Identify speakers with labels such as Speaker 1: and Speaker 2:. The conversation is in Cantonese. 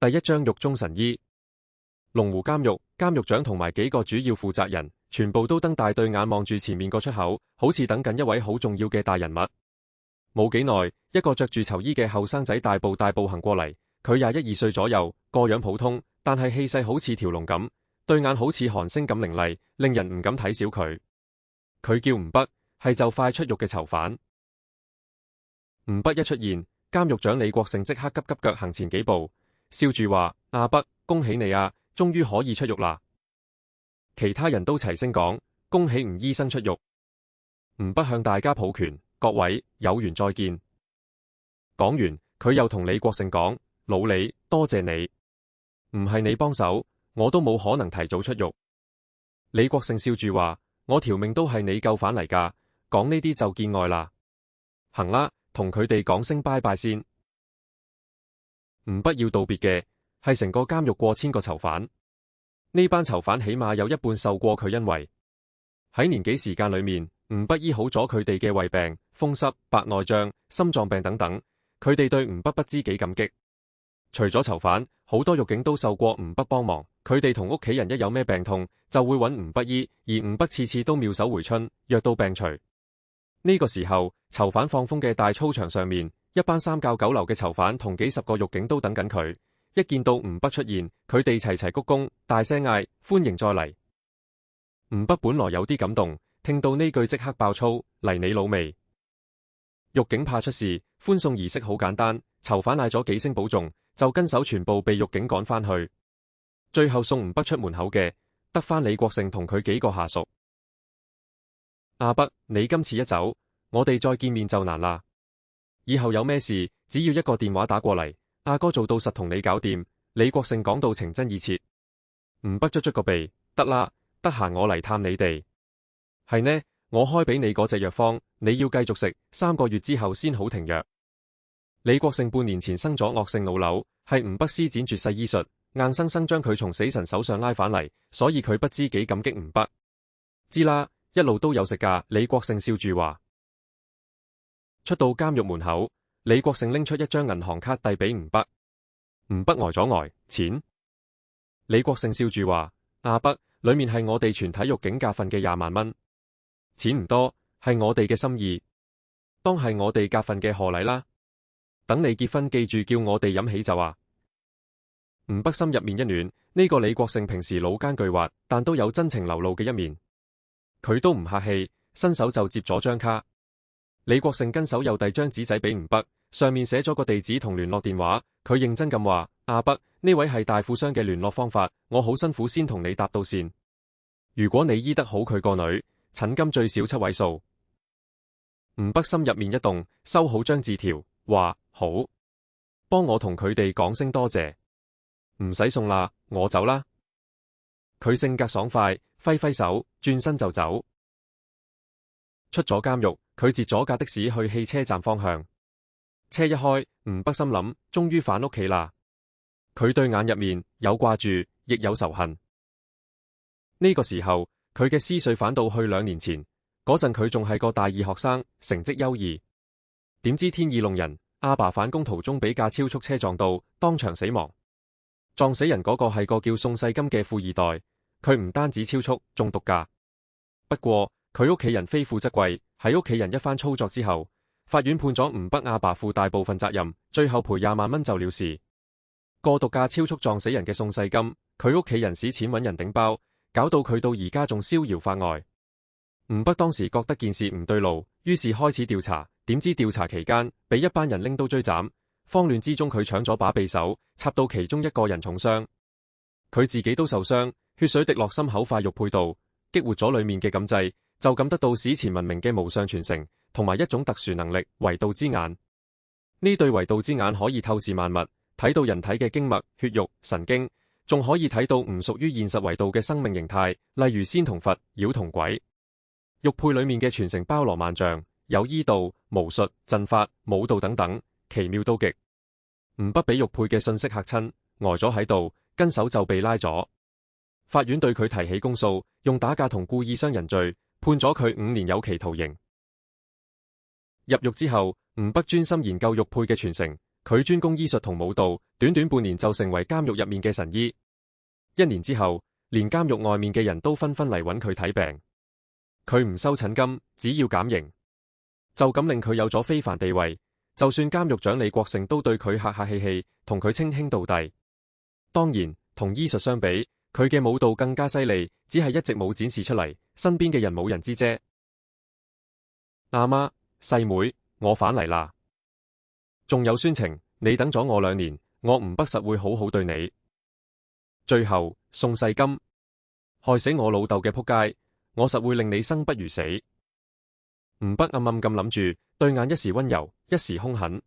Speaker 1: 第1章獄中神醫。龍湖監獄監獄長同埋幾個主要負責人，全部都瞪大對眼望住前面個出口，好似等緊一位好重要嘅大人物。冇幾耐，一個着住囚衣嘅後生仔大步行過嚟。佢21、22歲左右，個樣普通，但係氣勢好似條龍咁，對眼好似韓星咁凌厲，令人唔敢睇小佢。佢叫吳北，係就快出獄嘅囚犯。吳北一出現，監獄長李國盛即刻急腳行前幾步，笑住話：阿北，恭喜你啊，終於可以出獄啦！其他人都齊聲講：恭喜吳醫生出獄。吳北向大家抱拳：各位有緣再見。講完，佢又同李國盛講：老李，多謝你，唔係你幫手，我都冇可能提早出獄。李國盛笑住話：我條命都係你救返嚟噶，講呢啲就見外啦。行啦，同佢哋講聲拜拜先。吳北要道別嘅係成個監獄過千個囚犯，呢班囚犯起碼有一半受過佢恩惠。喺年幾時間裏面，吳北醫好咗佢哋嘅胃病、風濕、白內障、心臟病等等，佢哋對吳北不知幾感激。除咗囚犯，好多獄警都受過吳北幫忙，佢哋同屋企人一有咩病痛就會揾吳北醫，而吳北次次都妙手回春，藥到病除。呢個時候，囚犯放風嘅大操場上面，一班3教9流嘅囚犯同幾十個獄警都等緊佢。一見到吳北出現，佢哋齊齊鞠躬，大聲嗌：歡迎再嚟！吳北本來有啲感動，聽到呢句即刻爆粗：嚟你老味！獄警怕出事，歡送儀式好簡單，囚犯嗌咗幾聲保重，就跟手全部被獄警趕翻去。最後送吳北出門口嘅，得翻李國盛同佢幾個下屬。阿北，你今次一走，我哋再見面就難啦。以後有咩事，只要一個電話打過嚟，阿哥做到實同你搞掂。李國盛講到情真意切。吳北捽個鼻，得啦，得閒我嚟探你哋。係呢，我開俾你嗰隻藥方，你要繼續食，3個月之後先好停藥。李國盛半年前生咗惡性腦瘤，係吳北施展絕世醫術，硬生生將佢從死神手上拉返嚟，所以佢不知幾感激吳北。知啦，一路都有食㗎。李國盛笑住話。出到監獄門口，李國盛拎出一張銀行卡遞俾吳北。吳北呆咗呆，錢？李國盛笑住話：阿北，裏面係我哋全體獄警夾份嘅20萬蚊，錢唔多，係我哋嘅心意，當係我哋夾份嘅賀禮啦。等你結婚記住叫我哋飲喜酒啊！吳北心入面一暖，呢個李國盛平時老奸巨猾，但都有真情流露嘅一面。佢都唔客氣，伸手就接咗張卡。李國盛跟手又遞張紙仔俾吳北，上面寫咗個地址同聯絡電話。佢認真咁話：阿北，呢位係大富商嘅聯絡方法，我好辛苦先同你搭到線。如果你醫得好佢個女，診金最少7位數。吳北心入面一動，收好張字條，話好，幫我同佢哋講聲多謝。唔使送啦，我走啦。佢性格爽快，揮揮手，轉身就走。出咗監獄，佢截咗架的士去汽車站方向。車一開，吳北心諗，終於返屋企啦。佢對眼入面有掛住，亦有仇恨。呢個時候，佢嘅思緒反到去2年前，嗰陣佢仲係個大二學生，成績優異。點知天意弄人，阿爸返工途中俾架超速車撞到，當場死亡。撞死人嗰個係個叫宋世金嘅富二代，佢唔單止超速，仲毒駕。不過佢屋企人非富則貴，喺屋企人一番操作之後，法院判咗吳北阿爸負大部分責任，最後賠20萬蚊就了事。個毒駕超速撞死人嘅宋世金，佢屋企人使錢揾人頂包，搞到佢到而家仲逍遙法外。吳北當時覺得件事唔對路，於是開始調查，點知調查期間俾一班人拎刀追斬，慌亂之中佢搶咗把匕首，插到其中一個人重傷，佢自己都受傷，血水滴落心口塊肉配度，激活咗裏面嘅感掣，就感得到史前文明嘅無上傳承，同埋一種特殊能力——維度之眼。呢對維度之眼可以透視萬物，睇到人體嘅經脈、血肉、神經，仲可以睇到唔屬於現實維度嘅生命形態，例如仙同佛、妖同鬼。玉佩裏面嘅傳承包羅萬象，有醫道、巫術、陣法、武道等等，奇妙到極。吳北俾玉佩嘅信息嚇親，呆咗喺度，跟手就被拉咗。法院對佢提起公訴，用打架同故意傷人罪，判咗佢5年有期徒刑。入獄之後，吳北專心研究玉佩嘅傳承，佢專攻醫術同武道，短短半年就成為監獄入面嘅神醫。1年之後，連監獄外面嘅人都紛紛嚟揾佢睇病。佢唔收診金，只要減刑，就咁令佢有咗非凡地位。就算監獄長李國盛都對佢客客氣氣，同佢稱兄道弟。當然，同醫術相比，佢嘅武道更加犀利，只係一直冇展示出嚟，身邊嘅人冇人知啫。阿媽，細妹，我返嚟啦。仲有孫晴，你等咗我2年，我吳北實會好好對你。最後，宋世金，害死我老豆嘅仆街，我實會令你生不如死。吳北暗暗咁諗住，對眼一時溫柔，一時兇狠。